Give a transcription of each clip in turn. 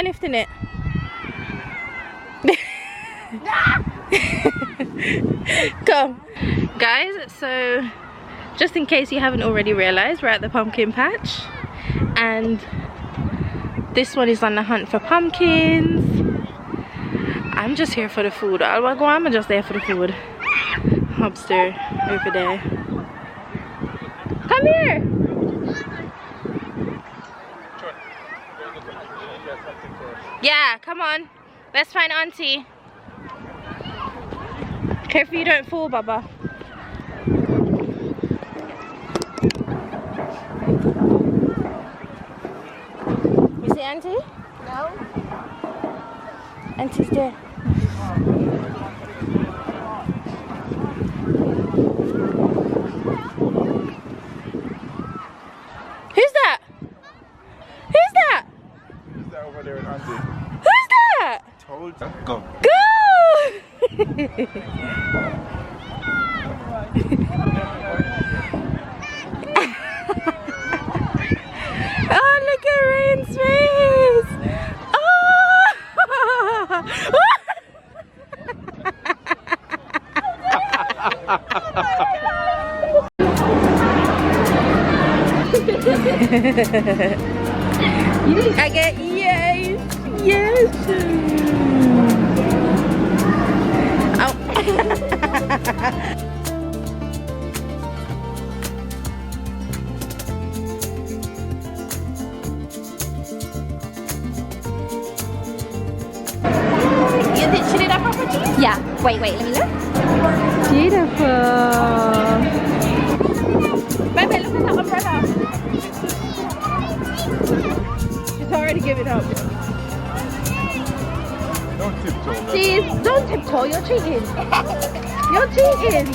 lifting it. Come. Guys, so just in case you haven't already realized, we're at the pumpkin patch. And this one is on the hunt for pumpkins. I'm just here for the food. I'm just there for the food. Hamster over there. Come here. Yeah, come on. Let's find Auntie. Careful you don't fall, Baba. You see Auntie? No. Auntie's there. Who's that? Who's that? Who's that over there with Auntie? Who's that? Told you. Go. Go! Oh, look at Rain's face! Oh! I get yes, yes. Oh. She did that properly? Yeah. Wait, let me look. Beautiful. Baby, look at that umbrella. She's already given up. Don't tiptoe. Please, don't tiptoe. You're cheating. You're cheating.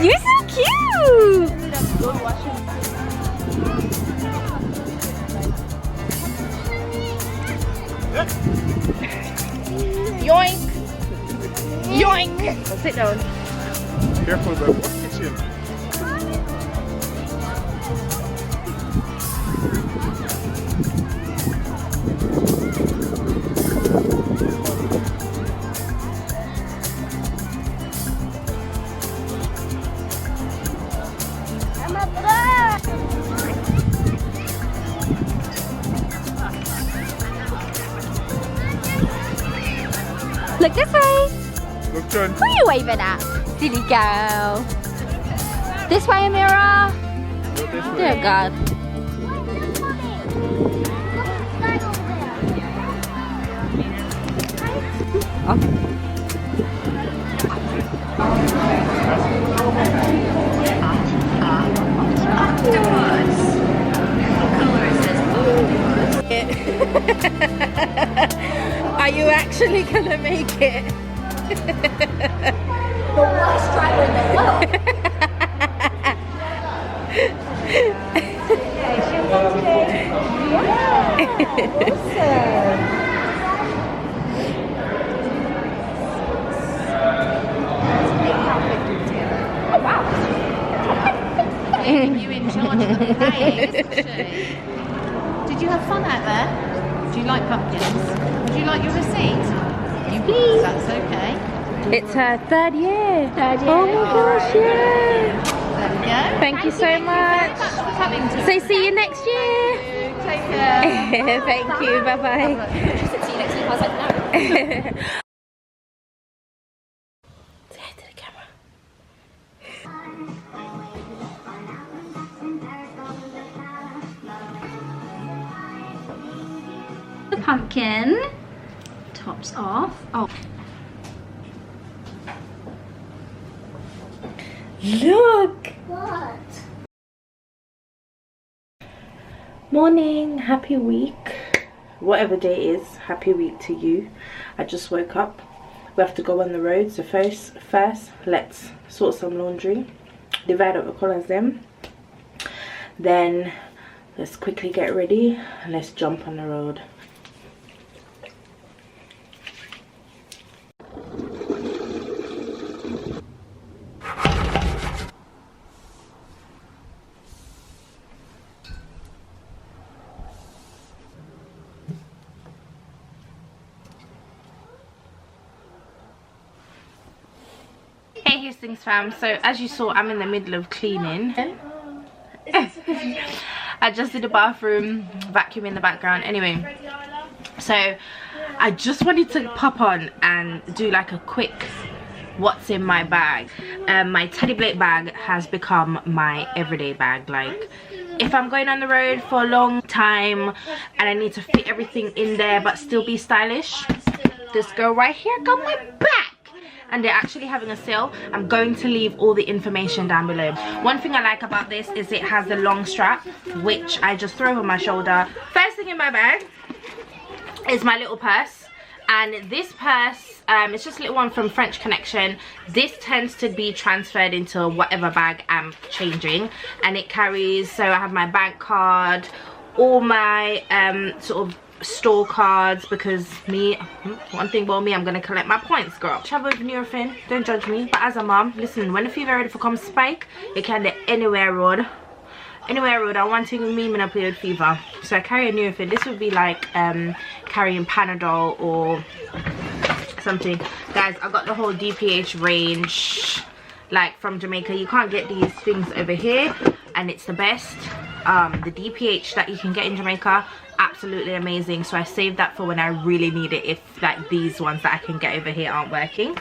You're so cute. Yoink! Yoink! Sit down. Careful, but what's the chin? Look this way. Look, John. Who are you waving at? Silly girl. This way, Amira. Go this way. Dear God. Are you actually gonna make it? The worst driver in the world. Oh wow. You in charge of the playing, isn't she? Did you have fun out there? Do you like pumpkins? Would you like your receipt? You please. That's okay. It's her third year. Third year. Oh my gosh, yeah. There we go. Thank you so much. Thanks for coming to So see you next year. Take care. Thank you. Bye bye. She said see you next week. I was like, no. Say hi to the camera. The pumpkin. Tops off. Oh. Look. What? Morning, happy week. Whatever day it is, happy week to you. I just woke up. We have to go on the road. So first let's sort some laundry, divide up the colours then. Then let's quickly get ready and let's jump on the road. Hey Hastings fam, so as you saw, I'm in the middle of cleaning. I just did the bathroom, vacuum in the background. Anyway, so I just wanted to pop on and do like a quick what's in my bag. My Teddy Blake bag has become my everyday bag. Like, if I'm going on the road for a long time and I need to fit everything in there but still be stylish, this girl right here got my back. And they're actually having a sale. I'm going to leave all the information down below. One thing I like about this is it has the long strap, which I just throw over my shoulder. First thing in my bag is my little purse, and this purse, it's just a little one from French Connection. This tends to be transferred into whatever bag I'm changing, and it carries, so I have my bank card, all my sort of store cards, because me, one thing about me, I'm gonna collect my points, girl. Travel with Nurofen, don't judge me, but as a mom, listen, when the fever ready for come spike, you can do anywhere road. Anywhere road, I want to me when I play with fever. So I carry a Nurofen. This would be like carrying Panadol or something. Guys, I got the whole DPH range, like from Jamaica. You can't get these things over here, and it's the best. The DPH that you can get in Jamaica, absolutely amazing. So I saved that for when I really need it, if like these ones that I can get over here aren't working.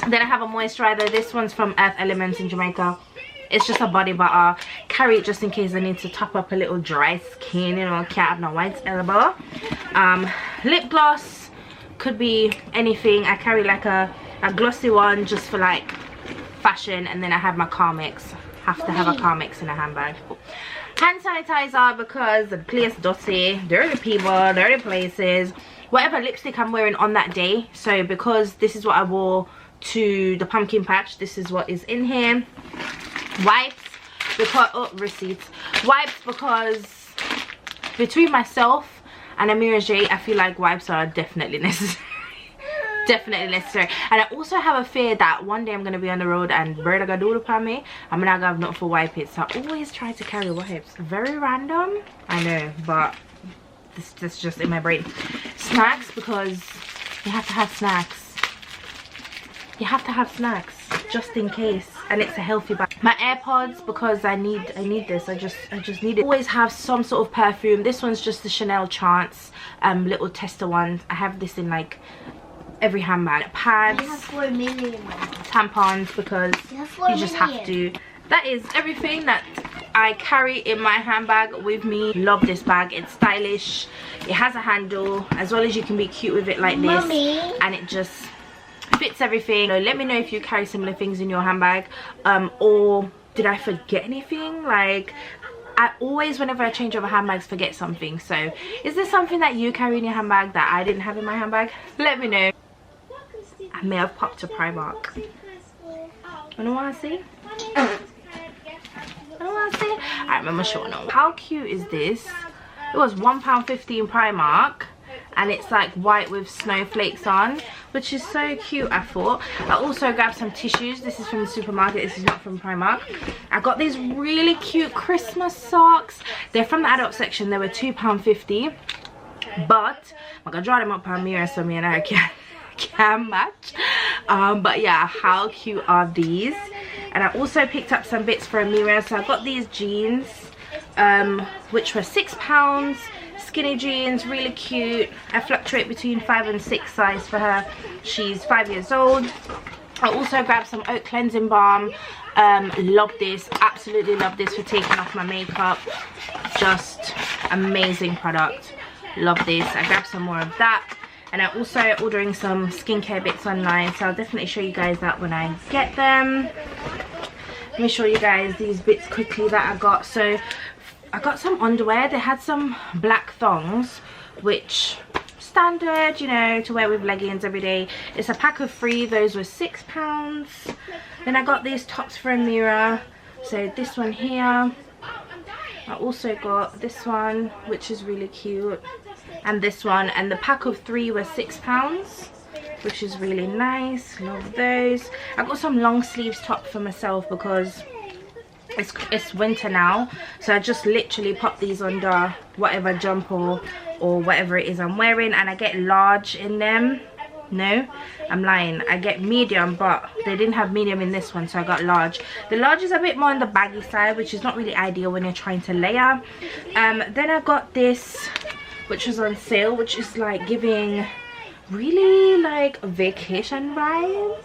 Then I have a moisturizer. This one's from Earth Elements in Jamaica. It's just a body butter. Carry it just in case I need to top up a little dry skin, you know, can't have no white elbow. Lip gloss, could be anything. I carry like a glossy one just for like fashion, and then I have my Carmex. Have to have a Carmex in a handbag. Hand sanitizer, because the place dirty, dirty people, dirty places. Whatever lipstick I'm wearing on that day. So because this is what I wore to the pumpkin patch, this is what is in here. Wipes, because receipts. Wipes, because between myself and Amira J, I feel like wipes are definitely necessary. Definitely necessary. And I also have a fear that one day I'm gonna be on the road and bird are gonna do it upon me. I'm not gonna have nothing for wipe it, so I always try to carry wipes. Very random, I know, but this is just in my brain. Snacks, because you have to have snacks. You have to have snacks just in case, and it's a healthy bag. My AirPods, because I need this. I just need it. Always have some sort of perfume. This one's just the Chanel Chance little tester one. I have this in like every handbag. Pads, tampons, because you just have to. That is everything that I carry in my handbag with me. Love this bag. It's stylish. It has a handle, as well as you can be cute with it like this. And it just fits everything. Let me know if you carry similar things in your handbag, or did I forget anything? Like, I always, whenever I change over handbags, forget something. So is there something that you carry in your handbag that I didn't have in my handbag? Let me know. I may have popped to Primark. You know what I see? I remember showing up. How cute is this? It was £1.50 in Primark, and it's like white with snowflakes on, which is so cute. I thought I also grabbed some tissues. This is from the supermarket, this is not from Primark. I got these really cute Christmas socks. They're from the adult section. They were £2.50, but I'm gonna draw them up on mirror so me and I can match. But yeah, how cute are these? And I also picked up some bits for Amira. So I got these jeans, which were £6. Skinny jeans, really cute. I fluctuate between 5 and 6 size for her. She's 5 years old. I also grabbed some oat cleansing balm. Love this, absolutely love this for taking off my makeup. Just amazing product. Love this. I grabbed some more of that. And I'm also ordering some skincare bits online, so I'll definitely show you guys that when I get them. Let me show you guys these bits quickly that I got. So I got some underwear. They had some black thongs, which standard, you know, to wear with leggings every day. It's a pack of 3. Those were £6. Then I got these tops for Amira. So this one here. I also got this one, which is really cute, and this one, and the pack of 3 were £6, which is really nice. Love those. I got some long sleeves top for myself because it's winter now, so I just literally pop these under whatever jumper or whatever it is I'm wearing, and I get large in them. No, I'm lying. I get medium, but they didn't have medium in this one, so I got large. The large is a bit more on the baggy side, which is not really ideal when you're trying to layer. Then I got this, which was on sale, which is like giving really like vacation vibes.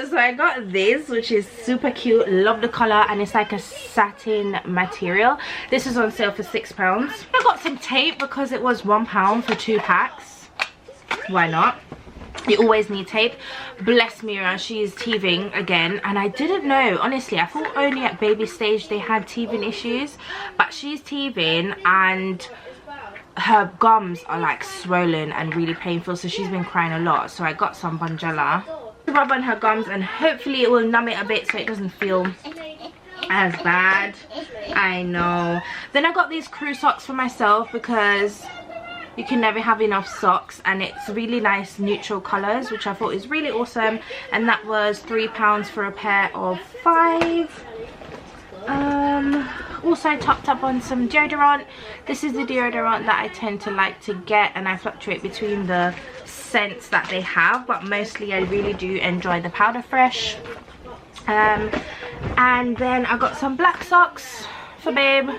So I got this, which is super cute. Love the color, and it's like a satin material. This is on sale for £6. I got some tape because it was £1 for 2 packs. Why not? You always need tape. Bless Mira, she is teething again, and I didn't know, honestly. I thought only at baby stage they had teething issues, but she's teething and her gums are like swollen and really painful, so she's been crying a lot. So I got some Bonjela to rub on her gums, and hopefully it will numb it a bit so it doesn't feel as bad. I know. Then I got these crew socks for myself because you can never have enough socks, and it's really nice neutral colors, which I thought is really awesome, and that was £3 for a pair of 5. Also topped up on some deodorant. This is the deodorant that I tend to like to get, and I fluctuate between the scents that they have, but mostly I really do enjoy the Powder Fresh. And then I got some black socks for babe.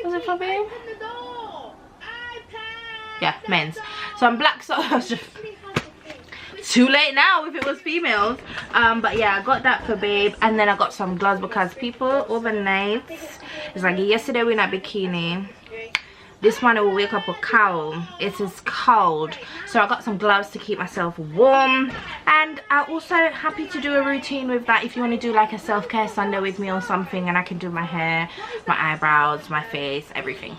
Was it for babe? Yeah, men's. Some black socks. Too late now if it was females. But yeah, I got that for babe. And then I got some gloves because people overnight, it's like yesterday we're in a bikini, this one will wake up a cow. It is cold, so I got some gloves to keep myself warm. And I'm also happy to do a routine with that if you want to do like a self-care Sunday with me or something, and I can do my hair, my eyebrows, my face, everything.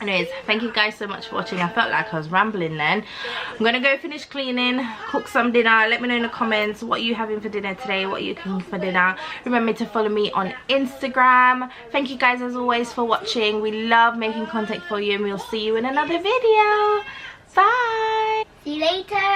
Anyways, thank you guys so much for watching. I felt like I was rambling then. I'm gonna go finish cleaning, cook some dinner. Let me know in the comments what you having for dinner today, what you cooking for dinner. Remember to follow me on Instagram. Thank you guys as always for watching. We love making content for you, and we'll see you in another video. Bye. See you later.